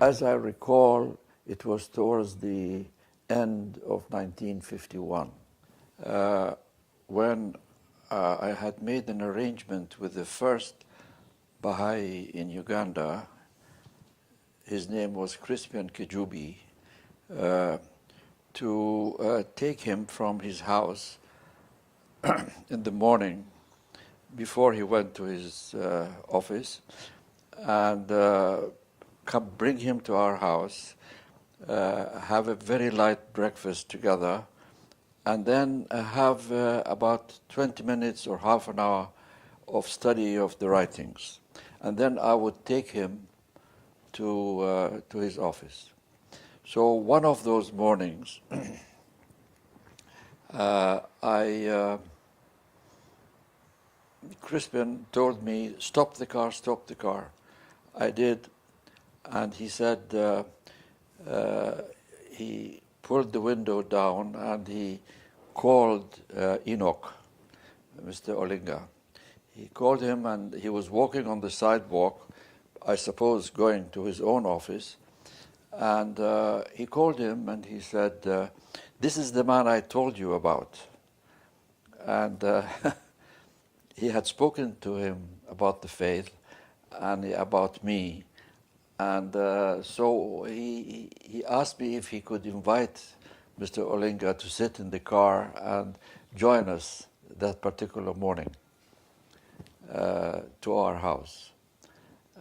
as I recall, it was towards the end of 1951 when I had made an arrangement with the first Baha'i in Uganda. His name was Crispian Kejubi, to take him from his house in the morning before he went to his office and come bring him to our house, have a very light breakfast together, and then have about 20 minutes or half an hour of study of the writings. And then I would take him to his office. So one of those mornings, Crispian told me, stop the car, stop the car. I did, and he said, he pulled the window down and he called Enoch, Mr. Olinga. He called him and he was walking on the sidewalk, I suppose going to his own office. And he called him and he said, this is the man I told you about. And he had spoken to him about the faith and about me. And so he asked me if he could invite Mr. Olinga to sit in the car and join us that particular morning to our house.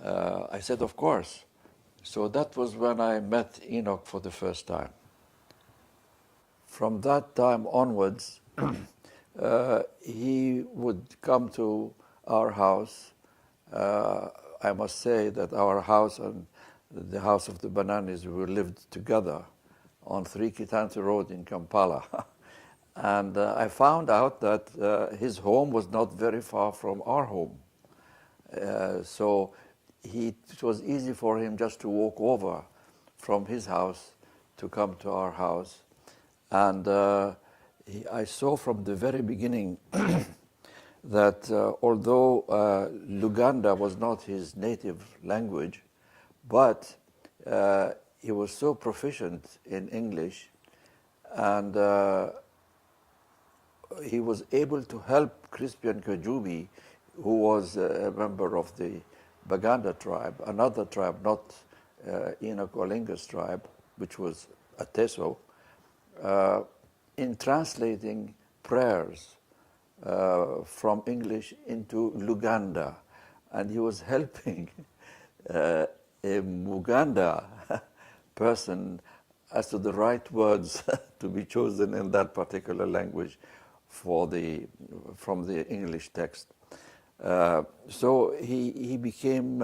I said, of course. So that was when I met Enoch for the first time. From that time onwards, he would come to our house. I must say that our house and the house of the Bananis, we lived together on 3 Kitansi Road in Kampala. And I found out that his home was not very far from our home. So it was easy for him just to walk over from his house to come to our house. And I saw from the very beginning that although Luganda was not his native language, but he was so proficient in English, and he was able to help Crispian Kejubi, who was a member of the Baganda tribe, another tribe, not Enoch Olinga's tribe, which was Ateso, in translating prayers from English into Luganda. And he was helping a Muganda person as to the right words to be chosen in that particular language from the English text. So he became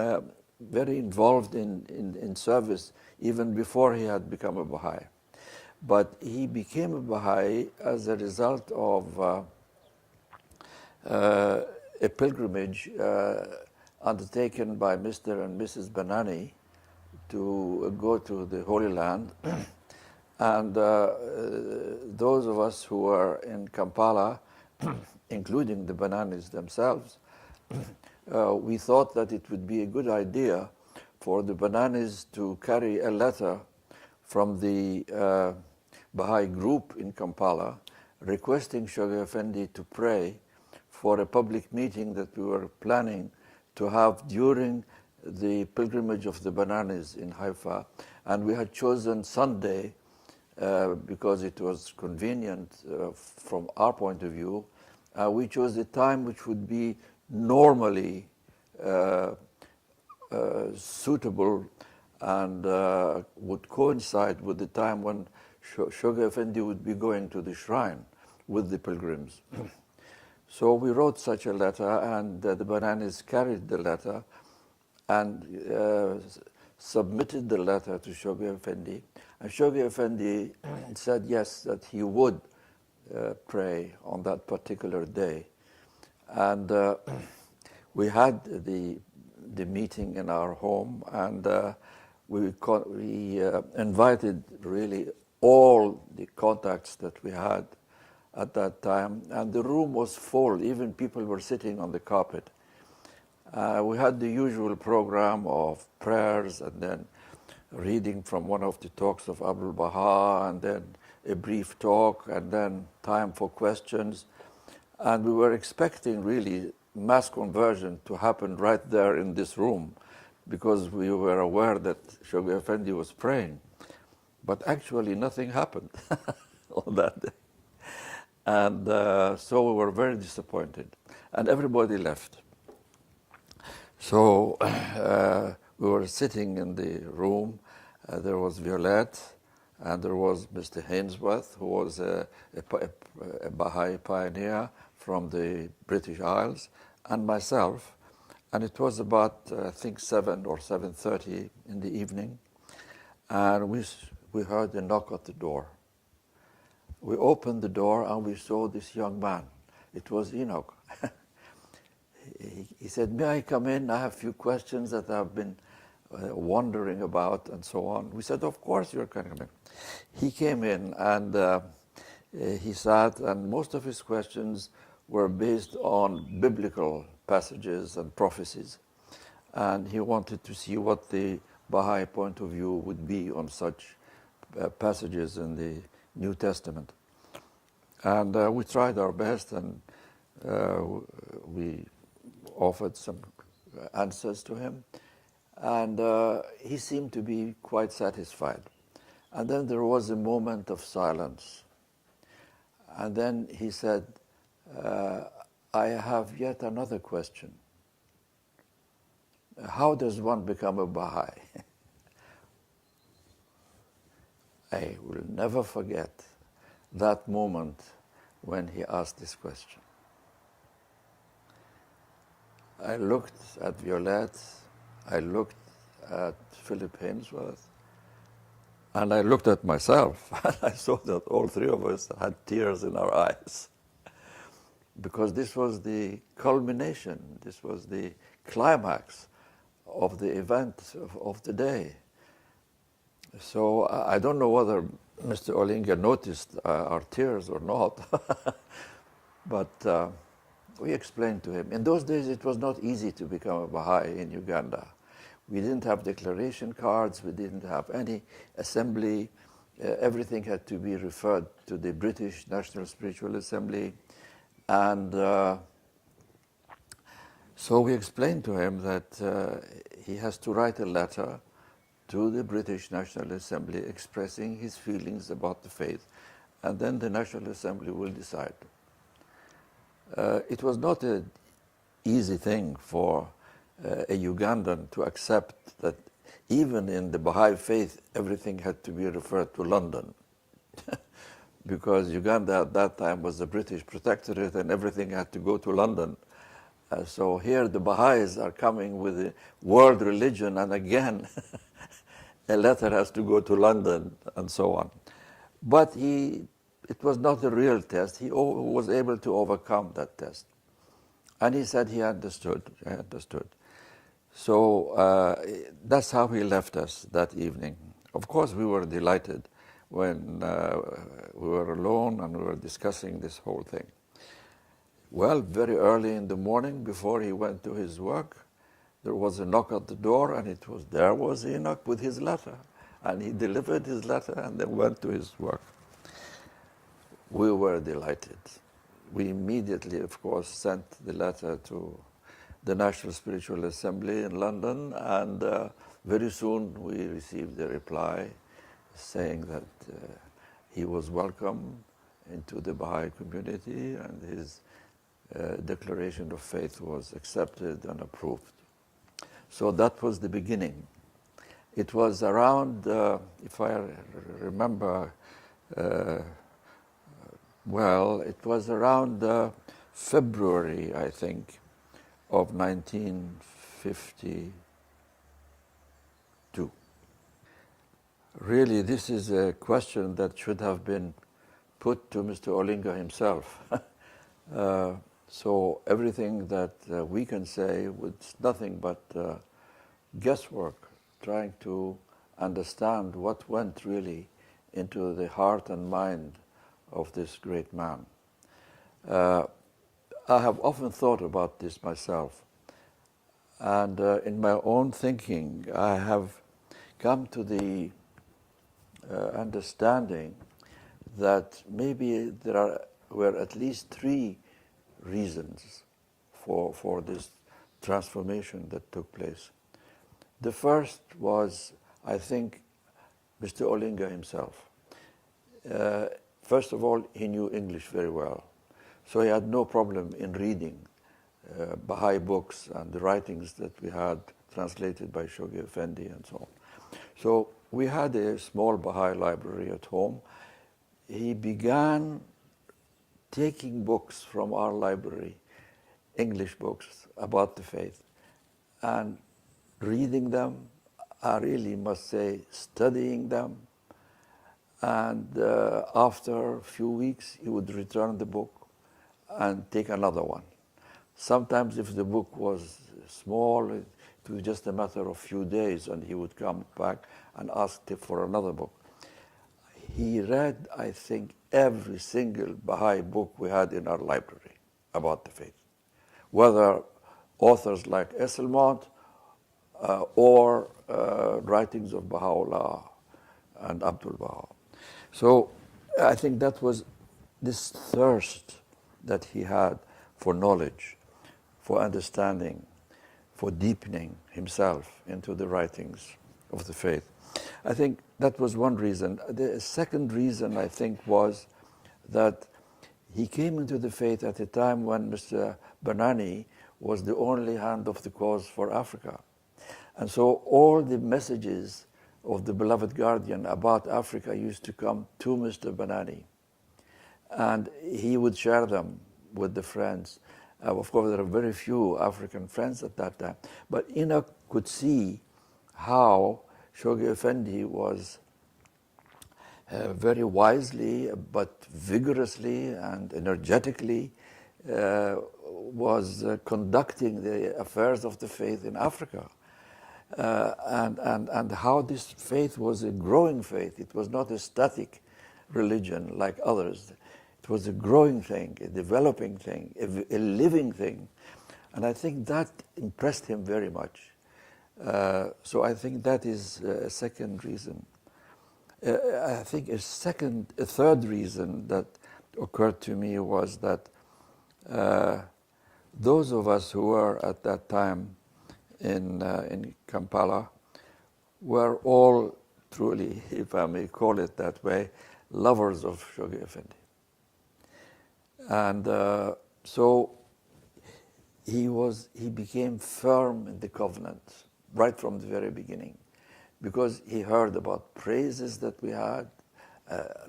very involved in service even before he had become a Baha'i. But he became a Baha'i as a result of a pilgrimage undertaken by Mr. and Mrs. Banani to go to the Holy Land. And those of us who were in Kampala, including the Bananis themselves, we thought that it would be a good idea for the Bananis to carry a letter from the Baha'i group in Kampala requesting Shoghi Effendi to pray for a public meeting that we were planning to have during the pilgrimage of the Bananis in Haifa. And we had chosen Sunday because it was convenient from our point of view. We chose a time which would be normally suitable and would coincide with the time when Shoghi Effendi would be going to the shrine with the pilgrims. So we wrote such a letter, and the Bananis carried the letter and submitted the letter to Shoghi Effendi. And Shoghi Effendi said yes, that he would pray on that particular day. And we had the meeting in our home, and we invited really all the contacts that we had at that time, and the room was full. Even people were sitting on the carpet. We had the usual program of prayers and then reading from one of the talks of Abdul Baha, and then a brief talk, and then time for questions. And we were expecting really mass conversion to happen right there in this room, because we were aware that Shoghi Effendi was praying. But actually nothing happened on that day. And so we were very disappointed. And everybody left. So we were sitting in the room. There was Violette, and there was Mr. Hainsworth, who was a Baha'i pioneer from the British Isles, and myself. And it was about, I think, 7 or 7:30 in the evening. And we heard a knock at the door. We opened the door and we saw this young man. It was Enoch. He said, "May I come in? I have a few questions that I've been wondering about," and so on. We said, "Of course you're coming in." He came in and he sat, and most of his questions were based on biblical passages and prophecies. And he wanted to see what the Baha'i point of view would be on such passages in the New Testament. And we tried our best, and we offered some answers to him. And he seemed to be quite satisfied. And then there was a moment of silence. And then he said, "I have yet another question. How does one become a Baha'i?" I will never forget that moment when he asked this question. I looked at Violette, I looked at Philip Hainsworth, and I looked at myself, and I saw that all three of us had tears in our eyes. Because this was the culmination, this was the climax of the event of the day. So I don't know whether Mr. Olinga noticed our tears or not, but we explained to him. In those days, it was not easy to become a Baha'i in Uganda. We didn't have declaration cards, we didn't have any assembly. Everything had to be referred to the British National Spiritual Assembly. And so we explained to him that he has to write a letter to the British National Assembly expressing his feelings about the faith, and then the National Assembly will decide. It was not an easy thing for a Ugandan to accept that even in the Baha'i faith, everything had to be referred to London. Because Uganda at that time was a British protectorate and everything had to go to London. So here the Baha'is are coming with a world religion, and again, a letter has to go to London and so on. But it was not a real test. He was able to overcome that test. And he said he understood. So that's how he left us that evening. Of course, we were delighted when we were alone and we were discussing this whole thing. Well, very early in the morning, before he went to his work, there was a knock at the door, and there was Enoch with his letter. And he delivered his letter and then went to his work. We were delighted. We immediately, of course, sent the letter to the National Spiritual Assembly in London, and very soon we received a reply saying that he was welcome into the Baha'i community, and his declaration of faith was accepted and approved. So that was the beginning. It was around, if I remember well, it was around February, I think, of 1952. Really, this is a question that should have been put to Mr. Olinga himself. So everything that we can say was nothing but guesswork, trying to understand what went really into the heart and mind of this great man. I have often thought about this myself. And in my own thinking, I have come to the understanding that maybe were at least three reasons for this transformation that took place. The first was, I think, Mr. Olinga himself. First of all, he knew English very well, so he had no problem in reading Baha'i books and the writings that we had translated by Shoghi Effendi and so on. So we had a small Baha'i library at home. He began taking books from our library, English books about the faith, and reading them, I really must say, studying them. And after a few weeks, he would return the book and take another one. Sometimes if the book was small, it was just a matter of a few days, and he would come back and ask for another book. He read, I think, every single Baha'i book we had in our library about the faith, whether authors like Esselmont or writings of Baha'u'llah and Abdul Baha. So I think that was this thirst that he had for knowledge, for understanding, for deepening himself into the writings of the faith. I think that was one reason. The second reason, I think, was that he came into the faith at a time when Mr. Banani was the only hand of the cause for Africa. And so all the messages of the beloved guardian about Africa used to come to Mr. Banani. And he would share them with the friends. Of course, there are very few African friends at that time. But Enoch could see how Shoghi Effendi was very wisely but vigorously and energetically was conducting the affairs of the faith in Africa. And how this faith was a growing faith. It was not a static religion like others. It was a growing thing, a developing thing, a living thing. And I think that impressed him very much. So I think that is a second reason. I think a third reason that occurred to me was that those of us who were at that time in Kampala were all truly, if I may call it that way, lovers of Shoghi Effendi. And so he became firm in the covenant right from the very beginning, because he heard about praises that we had,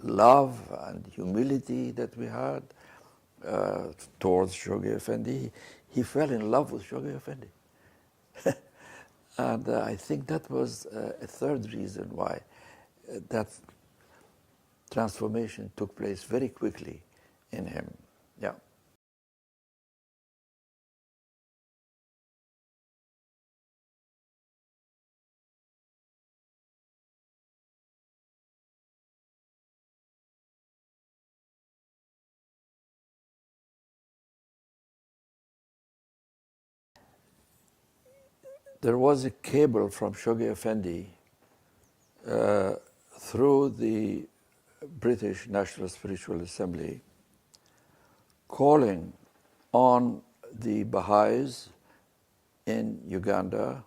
love and humility that we had towards Shoghi Effendi. He fell in love with Shoghi Effendi. And I think that was a third reason why that transformation took place very quickly in him. Yeah. There was a cable from Shoghi Effendi through the British National Spiritual Assembly calling on the Baha'is in Uganda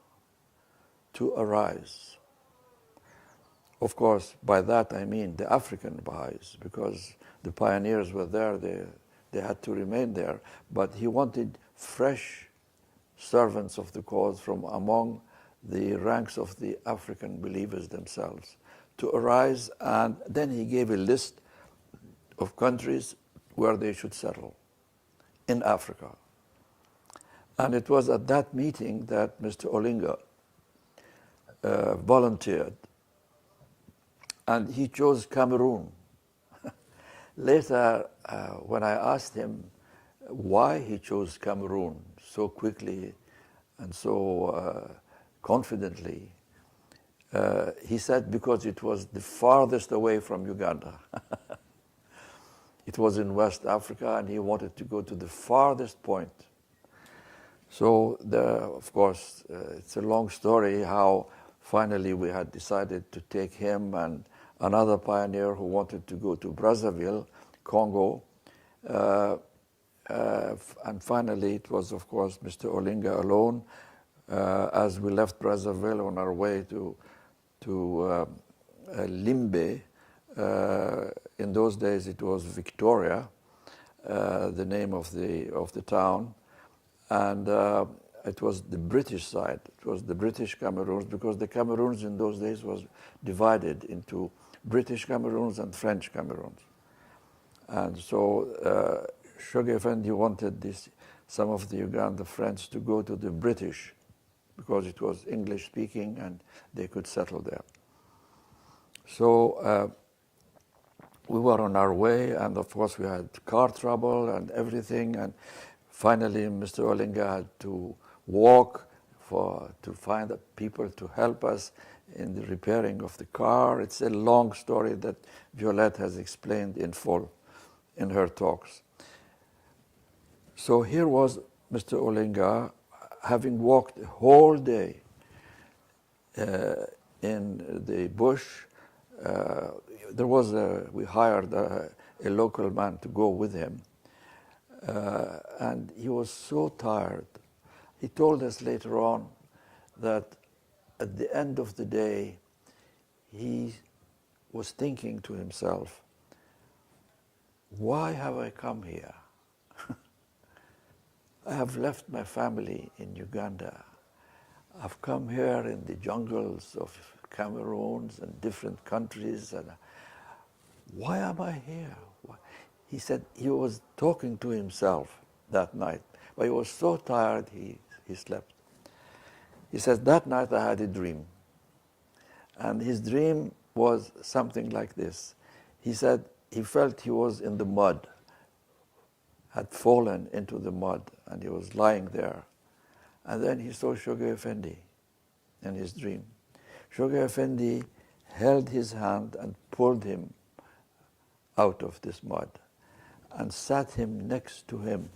to arise. Of course, by that I mean the African Baha'is, because the pioneers were there, they had to remain there, but he wanted fresh servants of the cause from among the ranks of the African believers themselves to arise, and then he gave a list of countries where they should settle in Africa. And it was at that meeting that Mr. Olinga volunteered, and he chose Cameroon. Later, when I asked him why he chose Cameroon so quickly and so confidently, he said because it was the farthest away from Uganda. It was in West Africa, and he wanted to go to the farthest point. So, of course, it's a long story how finally we had decided to take him and another pioneer who wanted to go to Brazzaville, Congo. And finally it was, of course, Mr. Olinga alone. As we left Brazzaville on our way to Limbe, in those days it was Victoria, the name of the town, and it was the British side. It was the British Cameroons, because the Cameroons in those days was divided into British Cameroons and French Cameroons. And so Shoghi Effendi wanted some of the Uganda Friends to go to the British, because it was English speaking and they could settle there. So we were on our way, and of course we had car trouble and everything, and finally Mr. Olinga had to walk to find people to help us in the repairing of the car. It's a long story that Violette has explained in full in her talks. So here was Mr. Olinga, having walked the whole day in the bush. We hired a local man to go with him, and he was so tired. He told us later on that at the end of the day, he was thinking to himself, why have I come here? I have left my family in Uganda. I've come here in the jungles of Cameroon and different countries, and why am I here? He said he was talking to himself that night, but he was so tired he slept. He says, that night I had a dream, and his dream was something like this. He said he felt he was in the mud, had fallen into the mud, and he was lying there. And then he saw Shoghi Effendi in his dream. Shoghi Effendi held his hand and pulled him out of this mud and sat him next to him.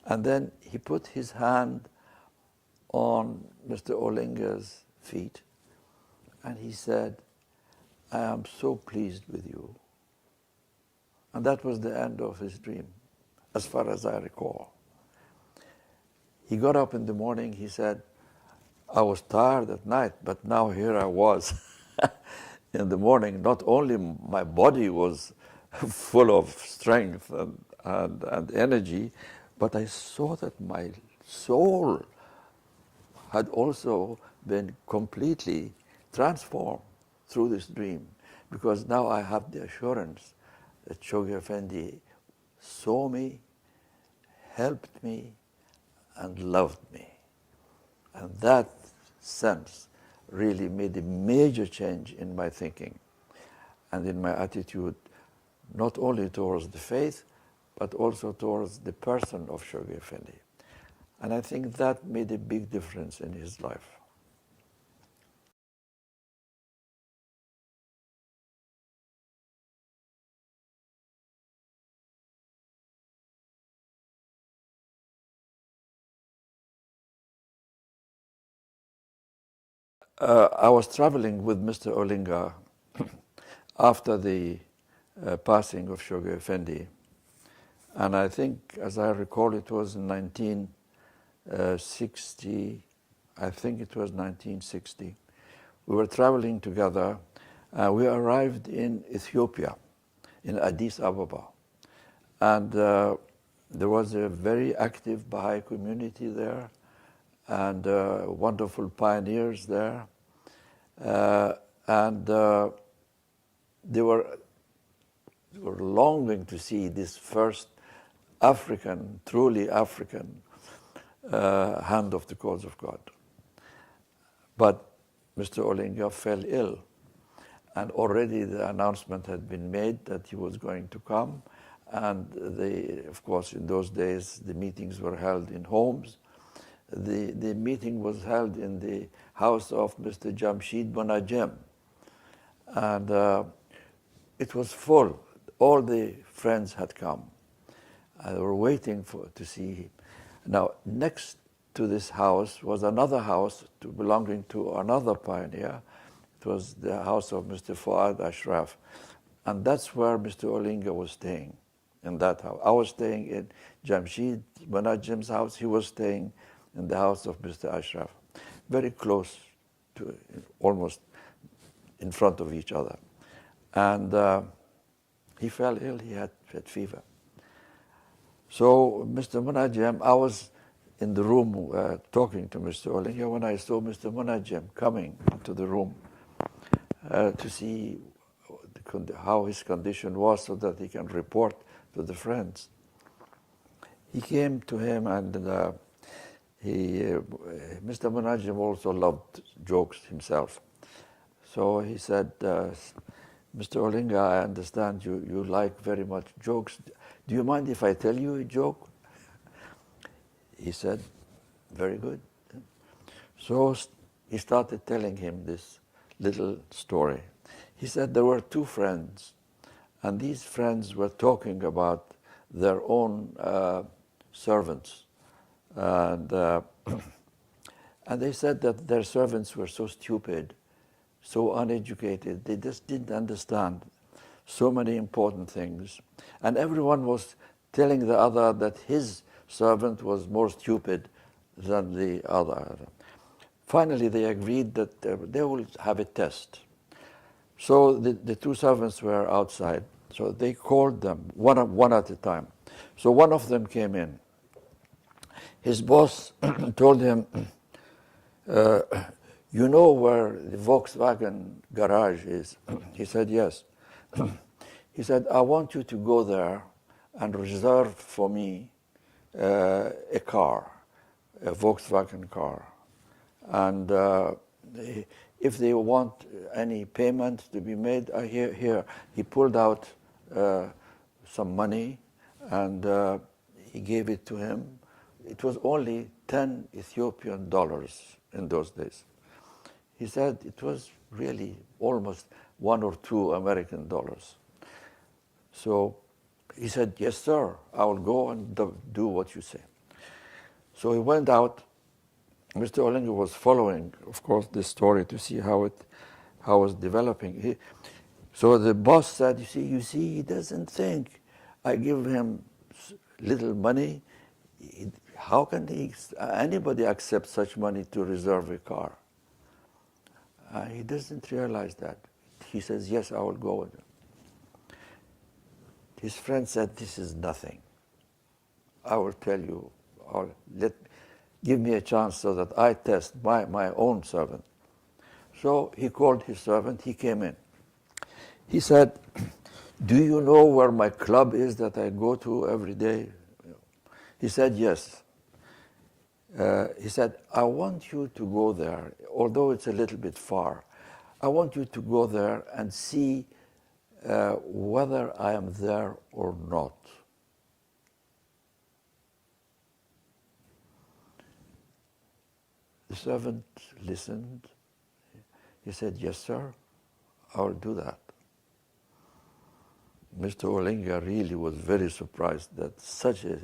And then he put his hand on Mr. Olinga's feet, and he said, I am so pleased with you. And that was the end of his dream, as far as I recall. He got up in the morning, he said, I was tired at night, but now here I was in the morning. Not only my body was full of strength and energy, but I saw that my soul had also been completely transformed through this dream, because now I have the assurance that Shoghi Effendi saw me, helped me, and loved me. And that sense really made a major change in my thinking and in my attitude, not only towards the faith, but also towards the person of Shoghi Effendi. And I think that made a big difference in his life. I was traveling with Mr. Olinga after the passing of Shoghi Effendi, and I think, as I recall, it was in 1960. I think it was 1960. We were traveling together. We arrived in Ethiopia, in Addis Ababa, and there was a very active Baha'i community there, and wonderful pioneers there, and they were longing to see this first African, truly African hand of the cause of God. But Mr. Olinga fell ill, and already the announcement had been made that he was going to come, and of course, in those days, the meetings were held in homes. The meeting was held in the house of Mr. Jamshid Bonajem, and it was full. All the friends had come. They were waiting to see him. Now, next to this house was another house belonging to another pioneer. It was the house of Mr. Fuad Ashraf. And that's where Mr. Olinga was staying, in that house. I was staying in Jamshid Munajjim's house. He was staying in the house of Mr. Ashraf, very close to, almost in front of each other. And he fell ill. He had fever. So Mr. Munajjim, I was in the room talking to Mr. Olinga when I saw Mr. Munajjim coming into the room to see how his condition was so that he can report to the friends. He came to him and Mr. Munajjim also loved jokes himself. So he said, Mr. Olinga, I understand you like very much jokes. Do you mind if I tell you a joke? He said, very good. So he started telling him this little story. He said there were two friends, and these friends were talking about their own servants. And they said that their servants were so stupid, so uneducated, they just didn't understand so many important things. And everyone was telling the other that his servant was more stupid than the other. Finally, they agreed that they will have a test. So the two servants were outside. So they called them one at a time. So one of them came in. His boss told him, you know where the Volkswagen garage is? He said, yes. He said, I want you to go there and reserve for me a car, a Volkswagen car. And if they want any payment to be made, here. He pulled out some money and he gave it to him. It was only 10 Ethiopian dollars in those days. He said it was really almost 1 or 2 American dollars. So he said, yes, sir, I will go and do what you say. So he went out. Mr. Olinga was following, of course, this story to see how it was developing. So the boss said, you see, he doesn't think. I give him little money. How can anybody accept such money to reserve a car? He doesn't realize that. He says, yes, I will go with him. His friend said, this is nothing. I will tell you, give me a chance so that I test my own servant. So he called his servant, he came in. He said, do you know where my club is that I go to every day? He said, yes. He said, I want you to go there, although it's a little bit far. I want you to go there and see whether I am there or not. The servant listened. He said, yes, sir, I will do that. Mr. Olinga really was very surprised that such a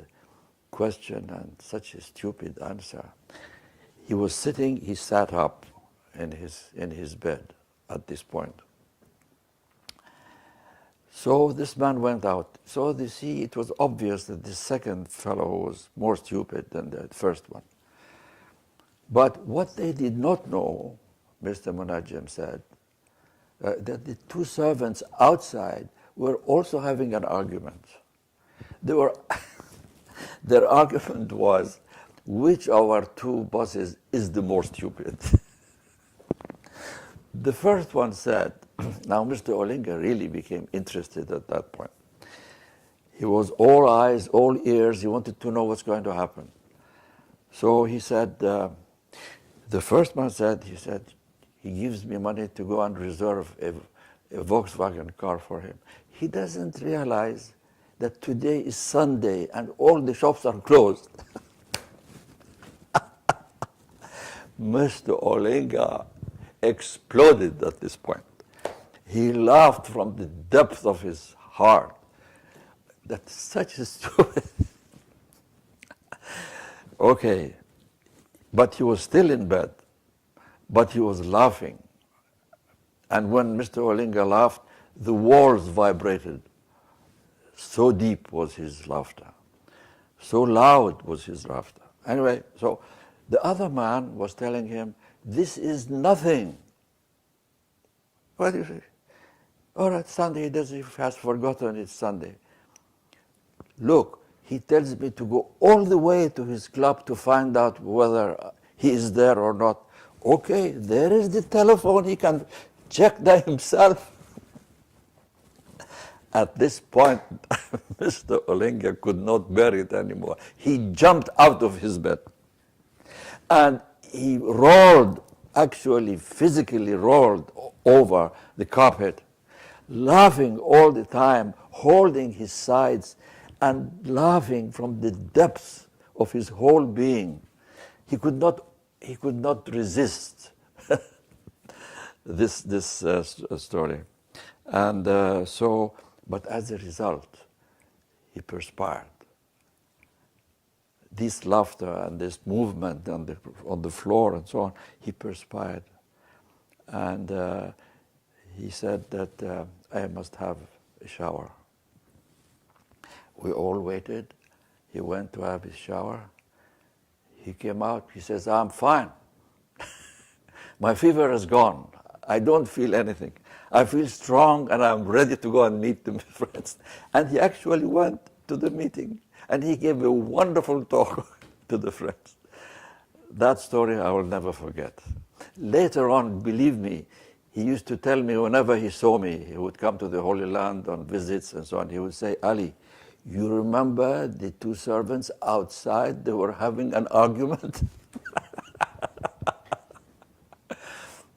question and such a stupid answer. He was sitting, he sat up in his bed at this point. So this man went out. So you see, it was obvious that the second fellow was more stupid than the first one. But what they did not know, Mr. Munajjim said, that the two servants outside were also having an argument. Their argument was, which of our two bosses is the more stupid? The first one said, now Mr. Olinga really became interested at that point. He was all eyes, all ears. He wanted to know what's going to happen. So he said, the first man said, he gives me money to go and reserve a Volkswagen car for him. He doesn't realize that today is Sunday and all the shops are closed. Mr. Olinga exploded at this point. He laughed from the depth of his heart. That's such a stupid. Okay, But he was still in bed, but he was laughing. And when Mr. Olinga laughed, the walls vibrated. So deep was his laughter. So loud was his laughter. Anyway, so the other man was telling him, this is nothing. What do you say? All right, Sunday, he has forgotten it's Sunday. Look, he tells me to go all the way to his club to find out whether he is there or not. Okay, there is the telephone, he can check that himself. At this point, Mr. Olinga could not bear it anymore. He jumped out of his bed. And he rolled, actually physically rolled over the carpet, laughing all the time, holding his sides and laughing from the depths of his whole being. He could not resist this story. And but as a result, he perspired. This laughter and this movement on the floor and so on, he perspired. And he said that I must have a shower. We all waited. He went to have his shower. He came out. He says, I'm fine. My fever is gone. I don't feel anything. I feel strong and I'm ready to go and meet the friends. And he actually went to the meeting and he gave a wonderful talk to the friends. That story I will never forget. Later on, believe me, he used to tell me whenever he saw me, he would come to the Holy Land on visits and so on, he would say, Ali, you remember the two servants outside, they were having an argument?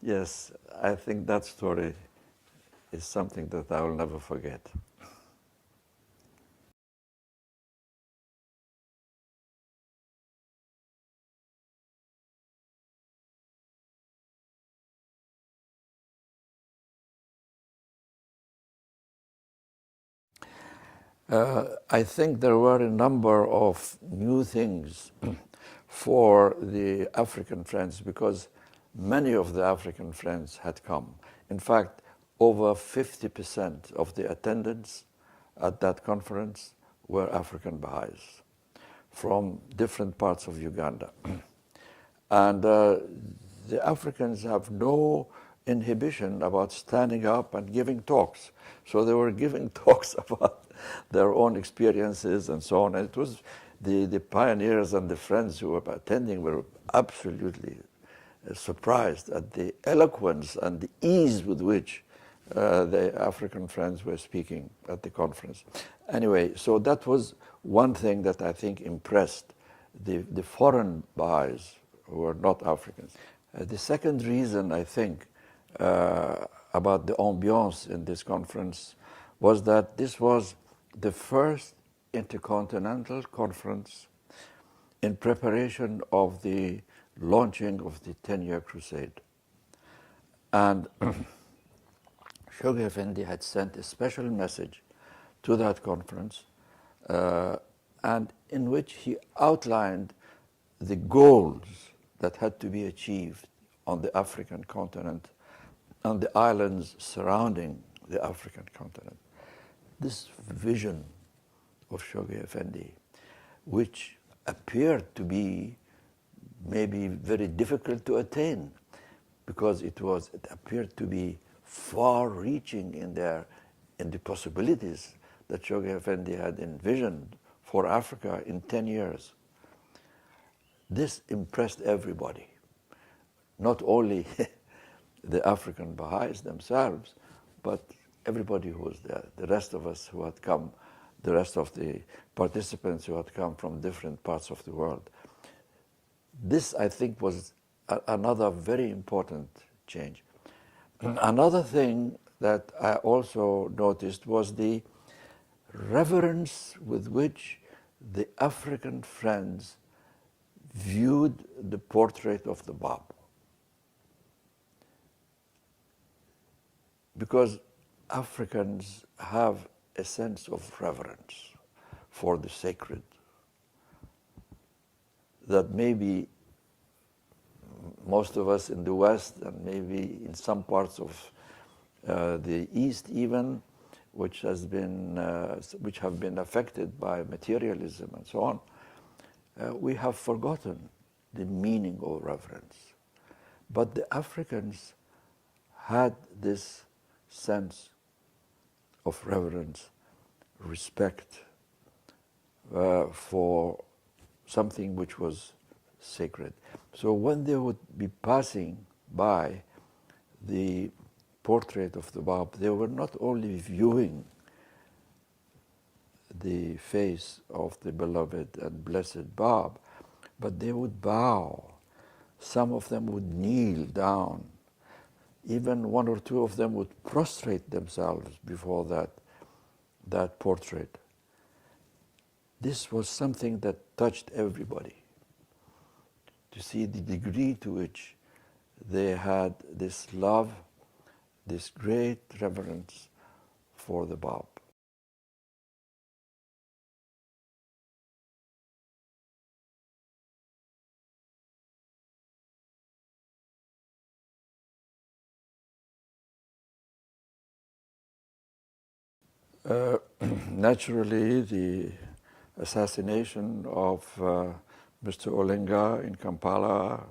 Yes, I think that story is something that I will never forget. I think there were a number of new things for the African friends because many of the African friends had come. In fact, over 50% of the attendants at that conference were African Baha'is from different parts of Uganda. And the Africans have no inhibition about standing up and giving talks. So they were giving talks about their own experiences and so on. And it was the pioneers and the friends who were attending were absolutely surprised at the eloquence and the ease with which the African friends were speaking at the conference. Anyway, so that was one thing that I think impressed the foreign Baha'is who were not Africans. The second reason, I think, about the ambiance in this conference was that this was the first intercontinental conference in preparation of the launching of the 10-year crusade. And Shoghi Effendi had sent a special message to that conference and in which he outlined the goals that had to be achieved on the African continent and the islands surrounding the African continent. This vision of Shoghi Effendi, which appeared to be maybe very difficult to attain because it appeared to be far-reaching in the possibilities that Shoghi Effendi had envisioned for Africa in 10 years. This impressed everybody, not only the African Baha'is themselves, but everybody who was there, the rest of us who had come, the rest of the participants who had come from different parts of the world. This, I think, was another very important change. Another thing that I also noticed was the reverence with which the African friends viewed the portrait of the Bab. Because Africans have a sense of reverence for the sacred that maybe most of us in the West, and maybe in some parts of the East even, which have been affected by materialism and so on, we have forgotten the meaning of reverence. But the Africans had this sense of reverence, respect for something which was sacred. So when they would be passing by the portrait of the Bab, they were not only viewing the face of the beloved and blessed Bab, but they would bow. Some of them would kneel down. Even one or two of them would prostrate themselves before that portrait. This was something that touched everybody, to see the degree to which they had this love, this great reverence for the Bab. Naturally, the assassination of Mr. Olinga in Kampala,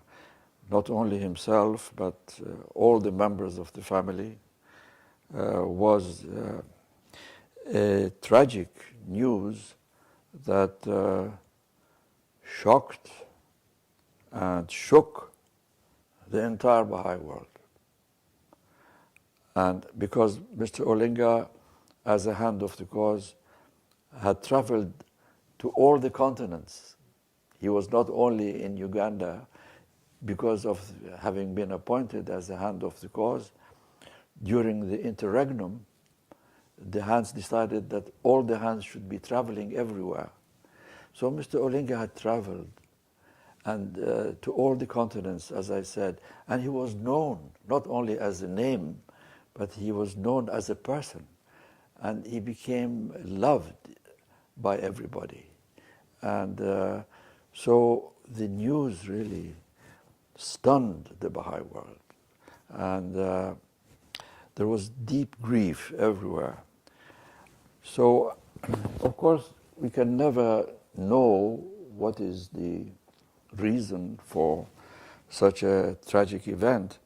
not only himself, but all the members of the family, was a tragic news that shocked and shook the entire Baha'i world. And because Mr. Olinga, as a hand of the cause, had traveled to all the continents. He was not only in Uganda because of having been appointed as a hand of the cause. During the interregnum, the hands decided that all the hands should be traveling everywhere. So Mr. Olinga had traveled and to all the continents, as I said, and he was known not only as a name, but he was known as a person. And he became loved by everybody. And so the news really stunned the Baha'i world. And there was deep grief everywhere. So, of course, we can never know what is the reason for such a tragic event.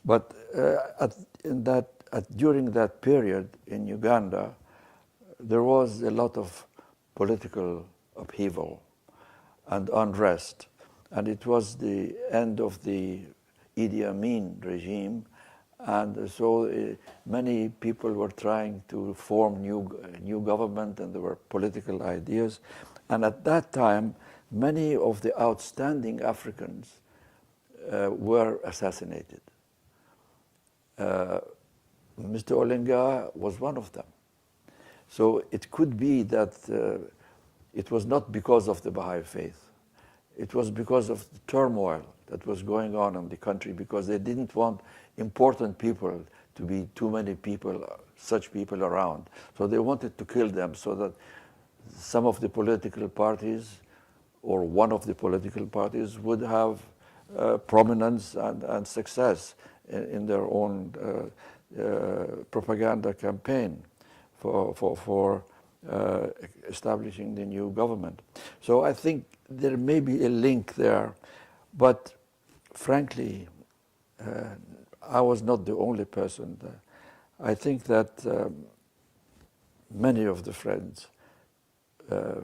But during that period in Uganda, there was a lot of political upheaval and unrest. And it was the end of the Idi Amin regime. And so many people were trying to form new government, and there were political ideas. And at that time, many of the outstanding Africans were assassinated. Mr. Olinga was one of them. So it could be that it was not because of the Baha'i faith. It was because of the turmoil that was going on in the country, because they didn't want important people to be too many people, such people around. So they wanted to kill them so that some of the political parties or one of the political parties would have prominence and success in their own propaganda campaign for establishing the new government. So I think there may be a link there, but frankly, I was not the only person. I think that many of the friends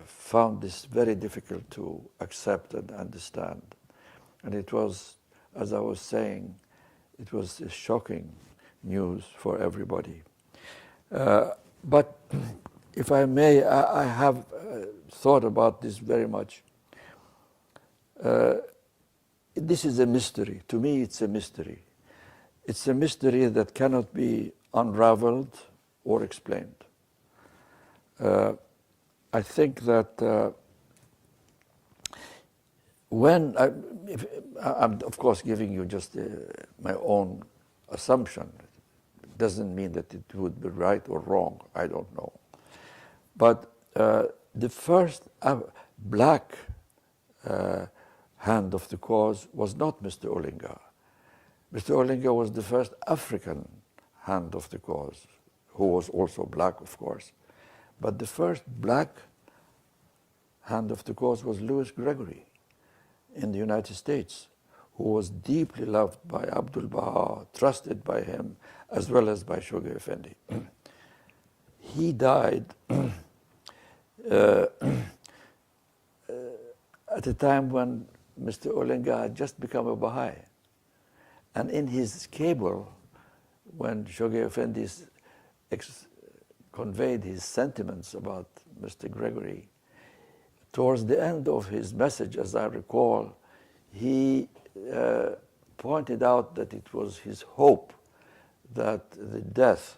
found this very difficult to accept and understand. And it was, as I was saying, it was a shocking news for everybody. But if I may, I have thought about this very much. This is a mystery. To me, it's a mystery. It's a mystery that cannot be unraveled or explained. I think that I'm of course giving you just my own assumption. It doesn't mean that it would be right or wrong. I don't know. But the first black hand of the cause was not Mr. Olinga. Mr. Olinga was the first African hand of the cause, who was also black, of course. But the first black hand of the cause was Louis Gregory in the United States, who was deeply loved by Abdul Baha, trusted by him, as well as by Shoghi Effendi. He died at a time when Mr. Olinga had just become a Baha'i. And in his cable, when Shoghi Effendi conveyed his sentiments about Mr. Gregory, towards the end of his message, as I recall, he pointed out that it was his hope that the death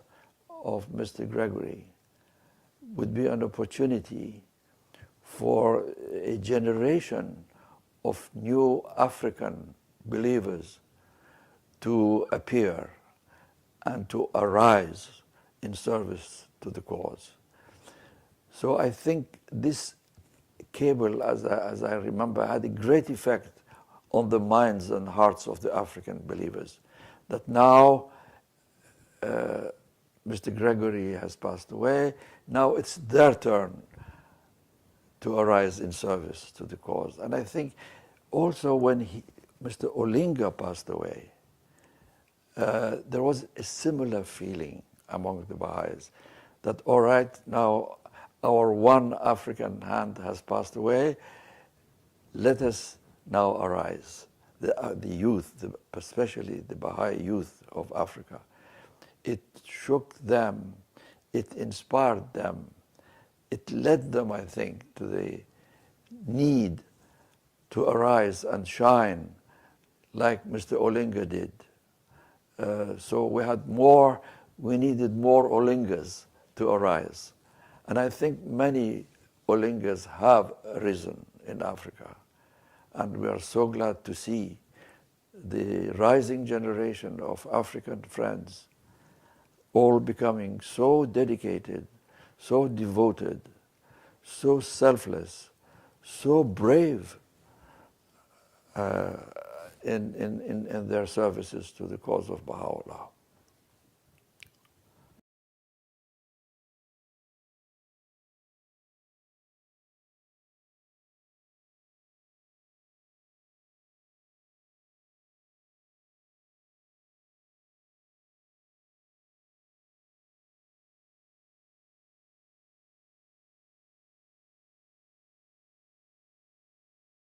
of Mr. Gregory would be an opportunity for a generation of new African believers to appear and to arise in service to the cause. So I think this cable, as I remember, had a great effect on the minds and hearts of the African believers, that now Mr. Gregory has passed away, now it's their turn to arise in service to the cause. And I think also when Mr. Olinga passed away, there was a similar feeling among the Baha'is that, all right, now our one African hand has passed away, let us now arise. The youth, especially the Baha'i youth of Africa, it shook them, it inspired them, it led them, I think, to the need to arise and shine like Mr. Olinga did. So we needed more Olingas to arise. And I think many Olingas have risen in Africa. And we are so glad to see the rising generation of African friends all becoming so dedicated, so devoted, so selfless, so brave in their services to the cause of Baha'u'llah.